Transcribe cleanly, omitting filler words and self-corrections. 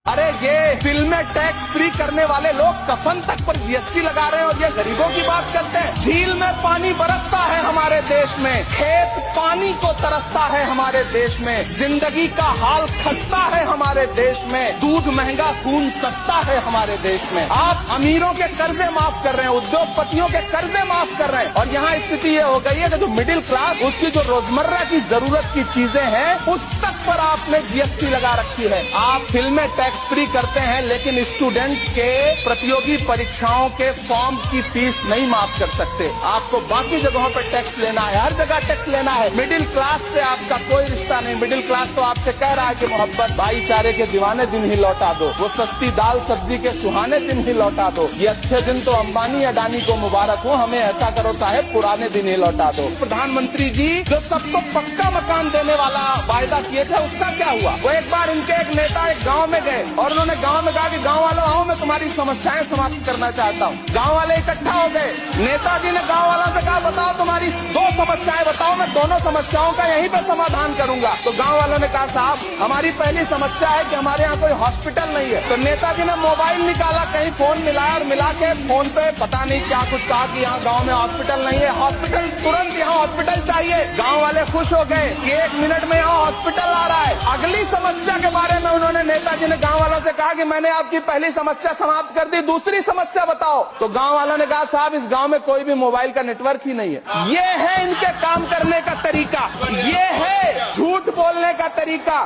अरे ये फिल्में टैक्स फ्री करने वाले लोग कफन तक पर जीएसटी लगा रहे हैं और ये गरीबों की बात करते हैं। झील में पानी बरसता है हमारे देश में, खेत पानी को तरसता है हमारे देश में, जिंदगी का हाल खस्ता है हमारे देश में, दूध महंगा खून सस्ता है हमारे देश में। आप अमीरों के कर्जे माफ कर रहे हैं, उद्योगपतियों के कर्जे माफ कर रहे हैं और यहाँ स्थिति ये हो गई है कि जो मिडिल क्लास उसकी जो रोजमर्रा की जरूरत की चीजें हैं उस तक पर आपने जीएसटी लगा रखी है। आप फिल्में टैक्स फ्री करते हैं लेकिन स्टूडेंट्स के प्रतियोगी परीक्षाओं के फॉर्म की फीस नहीं माफ कर सकते। आपको बाकी जगहों पर टैक्स लेना है, हर जगह टैक्स लेना है। मिडिल क्लास से आपका कोई रिश्ता नहीं। मिडिल क्लास तो आपसे कह रहा है कि मोहब्बत भाईचारे के दीवाने दिन ही लौटा दो, वो सस्ती दाल सब्जी के सुहाने दिन ही लौटा दो। ये अच्छे दिन तो अंबानी अडानी को मुबारक हो, हमें ऐसा करो साहब पुराने दिन ही लौटा दो। प्रधानमंत्री जी जो सबको पक्का मकान देने वाला वायदा किए थे उसका क्या हुआ? वो एक बार इनके एक नेता एक गाँव में गए और उन्होंने गांव में कहा कि गांव वालों आओ मैं तुम्हारी समस्याएं समाप्त करना चाहता हूं। गांव वाले इकट्ठा हो गए। नेताजी ने गांव वालों से कहा बताओ तुम्हारी दो समस्याएं बताओ, मैं दोनों समस्याओं का यहीं पे समाधान करूंगा। तो गांव वालों ने कहा साहब हमारी पहली समस्या है कि हमारे यहाँ कोई हॉस्पिटल नहीं है। तो नेताजी ने मोबाइल निकाला, कहीं फोन मिलाया और मिला के फोन पे पता नहीं क्या कुछ कहा कि यहाँ गाँव में हॉस्पिटल नहीं है, हॉस्पिटल तुरंत यहाँ हॉस्पिटल चाहिए। गाँव वाले खुश हो गए कि 1 मिनट में यहाँ हॉस्पिटल आ रहा है। अगली समस्या के बारे में उन्होंने नेताजी ने गाँव वालों से कहा कि मैंने आपकी पहली समस्या समाप्त कर दी, दूसरी समस्या बताओ। तो गांव वालों ने कहा साहब इस गांव में कोई भी मोबाइल का नेटवर्क ही नहीं है। ये है इनके काम करने का तरीका, ये है झूठ बोलने का तरीका।